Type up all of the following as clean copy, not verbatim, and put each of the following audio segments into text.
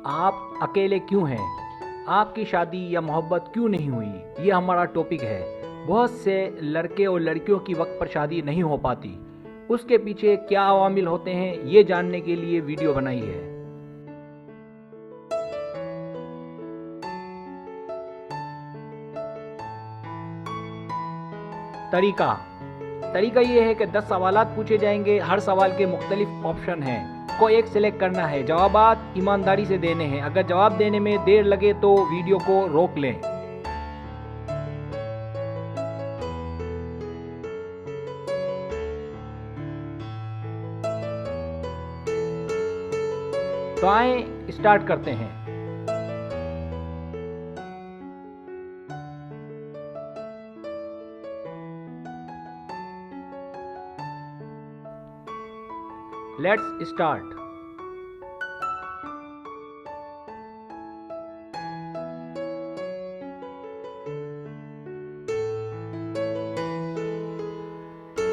आप अकेले क्यों हैं? आपकी शादी या मोहब्बत क्यों नहीं हुई? ये हमारा टॉपिक है। बहुत से लड़के और लड़कियों की वक्त पर शादी नहीं हो पाती। उसके पीछे क्या अवामिल होते हैं, ये जानने के लिए वीडियो बनाई है। तरीका तरीका ये है कि 10 सवालात पूछे जाएंगे। हर सवाल के मुख्तलिफ ऑप्शन हैं। को एक सिलेक्ट करना है। जवाबात ईमानदारी से देने हैं। अगर जवाब देने में देर लगे तो वीडियो को रोक लें। तो आए स्टार्ट करते हैं। Let's start.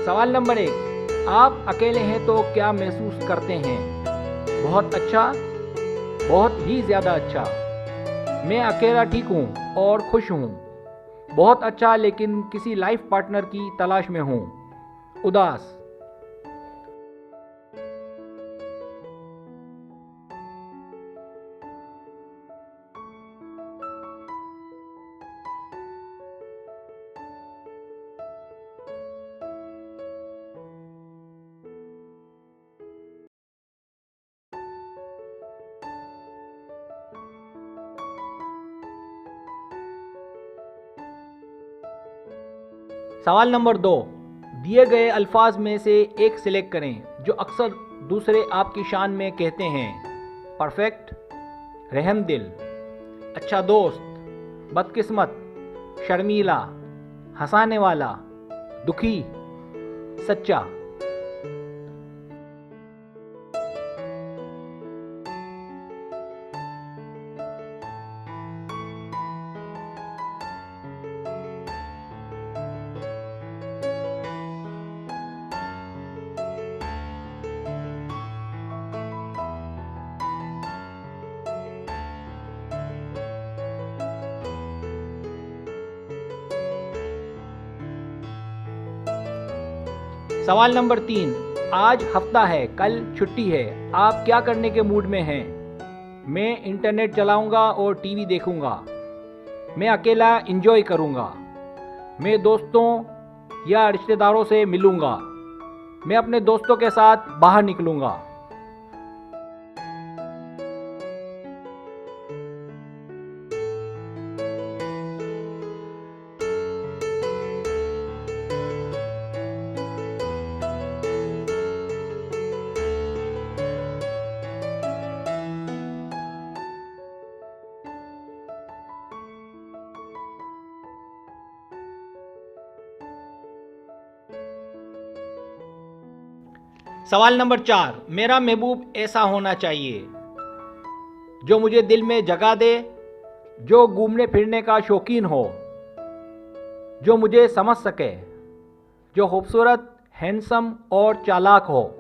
सवाल नंबर 1, आप अकेले हैं तो क्या महसूस करते हैं? बहुत अच्छा, बहुत ही ज़्यादा अच्छा। मैं अकेला ठीक हूँ और खुश हूँ। बहुत अच्छा, लेकिन किसी लाइफ पार्टनर की तलाश में हूँ। उदास। सवाल नंबर 2, दिए गए अल्फाज में से एक सिलेक्ट करें जो अक्सर दूसरे आपकी शान में कहते हैं। परफेक्ट, रहमदिल, अच्छा दोस्त, बदकिस्मत, शर्मीला, हंसाने वाला, दुखी, सच्चा। सवाल नंबर 3, आज हफ्ता है, कल छुट्टी है। आप क्या करने के मूड में हैं? मैं इंटरनेट चलाऊंगा और टीवी देखूंगा। मैं अकेला एंजॉय करूंगा। मैं दोस्तों या रिश्तेदारों से मिलूंगा। मैं अपने दोस्तों के साथ बाहर निकलूंगा। सवाल नंबर 4, मेरा महबूब ऐसा होना चाहिए जो मुझे दिल में जगह दे, जो घूमने फिरने का शौकीन हो, जो मुझे समझ सके, जो खूबसूरत, हैंडसम और चालाक हो।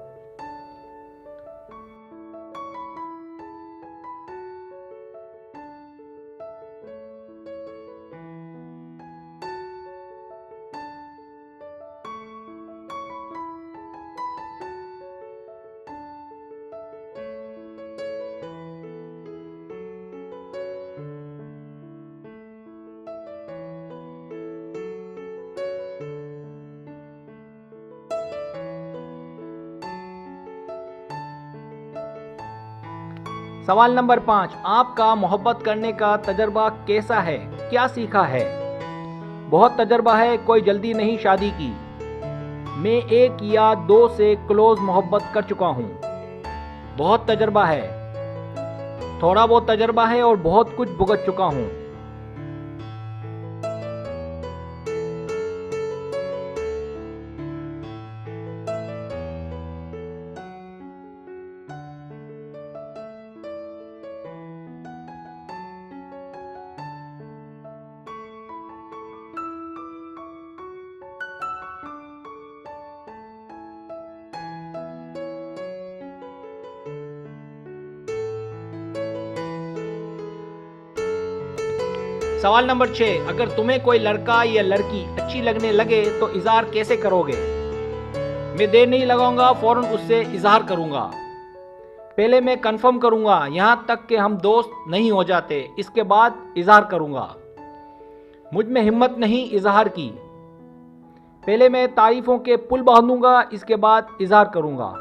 सवाल नंबर 5, आपका मोहब्बत करने का तजर्बा कैसा है? क्या सीखा है? बहुत तजर्बा है, कोई जल्दी नहीं शादी की। मैं 1 या 2 से क्लोज मोहब्बत कर चुका हूँ। बहुत तजर्बा है, थोड़ा बहुत तजर्बा है और बहुत कुछ भुगत चुका हूँ। सवाल नंबर 6, अगर तुम्हें कोई लड़का या लड़की अच्छी लगने लगे तो इजहार कैसे करोगे? मैं देर नहीं लगाऊंगा, फौरन उससे इजहार करूंगा। पहले मैं कंफर्म करूंगा यहाँ तक कि हम दोस्त नहीं हो जाते, इसके बाद इजहार करूंगा। मुझ में हिम्मत नहीं इजहार की। पहले मैं तारीफों के पुल बांधूंगा, इसके बाद इजहार करूंगा।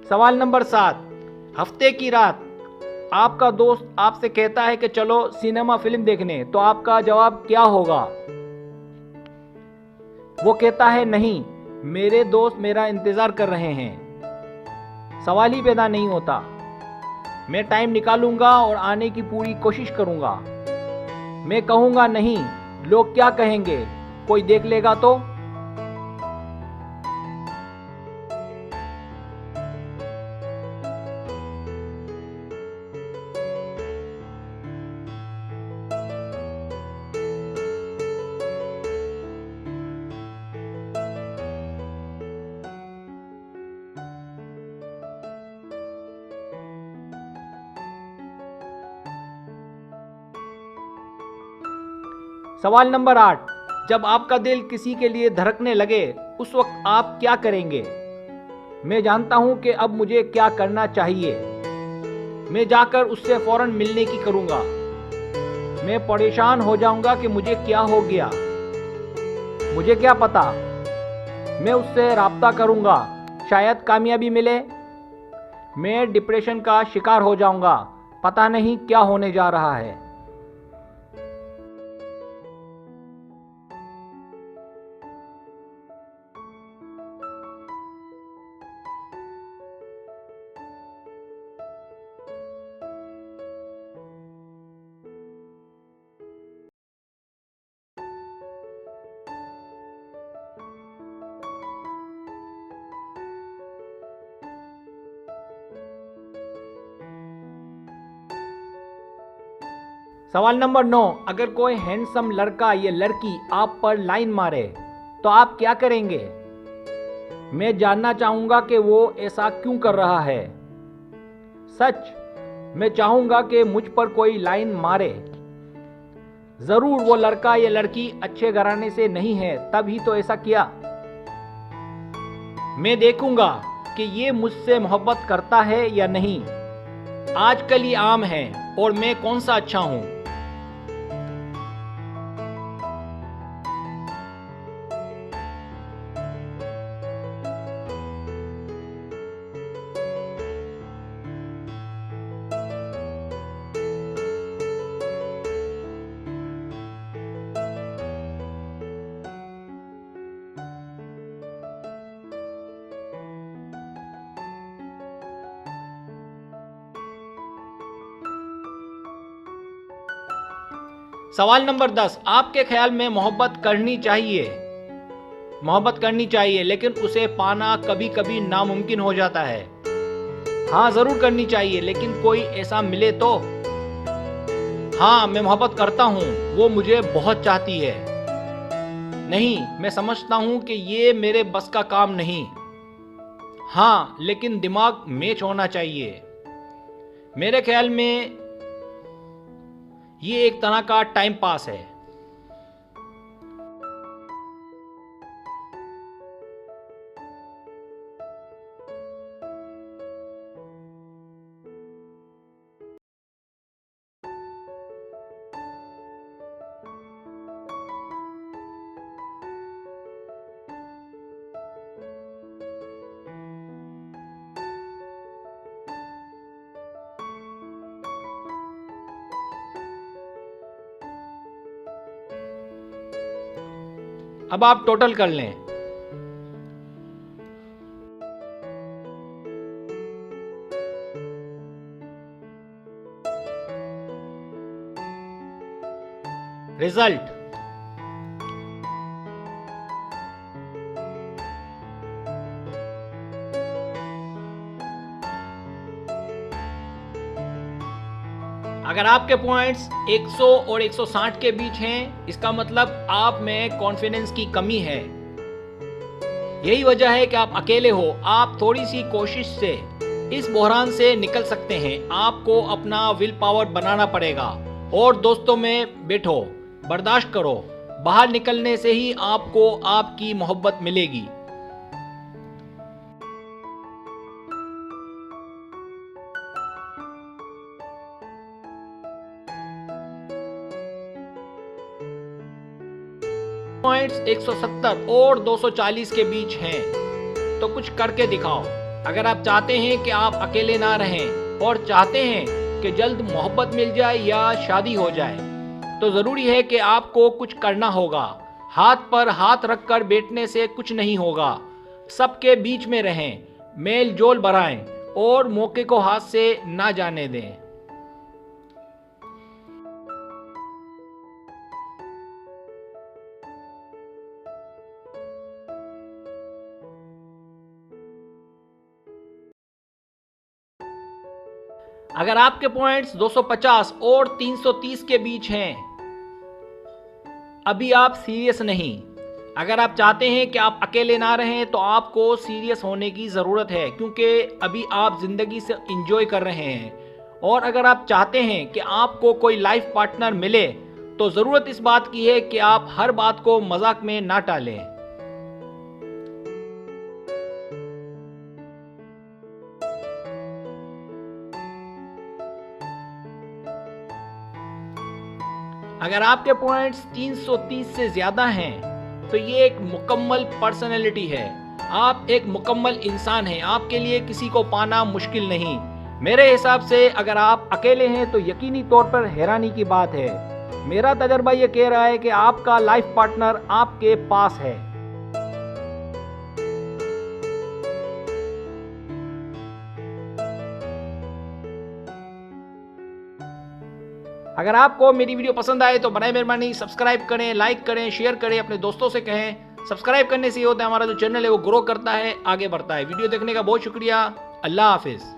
सवाल नंबर 7, हफ्ते की रात आपका दोस्त आपसे कहता है कि चलो सिनेमा फिल्म देखने, तो आपका जवाब क्या होगा? वो कहता है नहीं, मेरे दोस्त मेरा इंतजार कर रहे हैं। सवाल ही पैदा नहीं होता। मैं टाइम निकालूंगा और आने की पूरी कोशिश करूंगा। मैं कहूंगा नहीं, लोग क्या कहेंगे, कोई देख लेगा तो। सवाल नंबर 8, जब आपका दिल किसी के लिए धड़कने लगे उस वक्त आप क्या करेंगे? मैं जानता हूं कि अब मुझे क्या करना चाहिए। मैं जाकर उससे फौरन मिलने की करूंगा। मैं परेशान हो जाऊंगा कि मुझे क्या हो गया, मुझे क्या पता। मैं उससे राब्ता करूंगा, शायद कामयाबी मिले। मैं डिप्रेशन का शिकार हो जाऊंगा, पता नहीं क्या होने जा रहा है। सवाल नंबर 9, अगर कोई हैंडसम लड़का या लड़की आप पर लाइन मारे तो आप क्या करेंगे? मैं जानना चाहूंगा कि वो ऐसा क्यों कर रहा है। सच, मैं चाहूंगा कि मुझ पर कोई लाइन मारे। जरूर वो लड़का या लड़की अच्छे घराने से नहीं है, तभी तो ऐसा किया। मैं देखूंगा कि ये मुझसे मोहब्बत करता है या नहीं। आजकल ये आम है और मैं कौन सा अच्छा हूं। सवाल नंबर 10, आपके ख्याल में मोहब्बत करनी चाहिए लेकिन उसे पाना कभी कभी नामुमकिन हो जाता है। हाँ, जरूर करनी चाहिए, लेकिन कोई ऐसा मिले तो। हाँ, मैं मोहब्बत करता हूँ, वो मुझे बहुत चाहती है। नहीं, मैं समझता हूँ कि ये मेरे बस का काम नहीं। हाँ, लेकिन दिमाग मैच होना चाहिए। मेरे ख्याल में ये एक तरह का टाइम पास है। अब आप टोटल कर लें। रिजल्ट अगर आपके पॉइंट्स 100 और 160 के बीच हैं, इसका मतलब आप में कॉन्फिडेंस की कमी है। यही वजह है कि आप अकेले हो। आप थोड़ी सी कोशिश से इस बहरान से निकल सकते हैं। आपको अपना विल पावर बनाना पड़ेगा और दोस्तों में बैठो, बर्दाश्त करो। बाहर निकलने से ही आपको आपकी मोहब्बत मिलेगी। पॉइंट्स 170 और 240 के बीच हैं, तो कुछ करके दिखाओ। अगर आप चाहते हैं कि आप अकेले ना रहें और चाहते हैं कि जल्द मोहब्बत मिल जाए या शादी हो जाए, तो ज़रूरी है कि आपको कुछ करना होगा। हाथ पर हाथ रखकर बैठने से कुछ नहीं होगा। सबके बीच में रहें, मेल जोल बढ़ाएं और मौके को हाथ से ना जाने दें। अगर आपके पॉइंट्स 250 और 330 के बीच हैं, अभी आप सीरियस नहीं। अगर आप चाहते हैं कि आप अकेले ना रहें, तो आपको सीरियस होने की ज़रूरत है, क्योंकि अभी आप ज़िंदगी से इंजॉय कर रहे हैं। और अगर आप चाहते हैं कि आपको कोई लाइफ पार्टनर मिले, तो ज़रूरत इस बात की है कि आप हर बात को मजाक में ना टालें। अगर आपके पॉइंट्स 330 से ज़्यादा हैं, तो ये एक मुकम्मल पर्सनैलिटी है। आप एक मुकम्मल इंसान हैं। आपके लिए किसी को पाना मुश्किल नहीं। मेरे हिसाब से अगर आप अकेले हैं तो यकीनी तौर पर हैरानी की बात है। मेरा तजर्बा ये कह रहा है कि आपका लाइफ पार्टनर आपके पास है। अगर आपको मेरी वीडियो पसंद आए तो बनाए मेहरबानी सब्सक्राइब करें, लाइक करें, शेयर करें, अपने दोस्तों से कहें। सब्सक्राइब करने से ये होता है हमारा जो चैनल है वो ग्रो करता है, आगे बढ़ता है। वीडियो देखने का बहुत शुक्रिया। अल्लाह हाफिज़।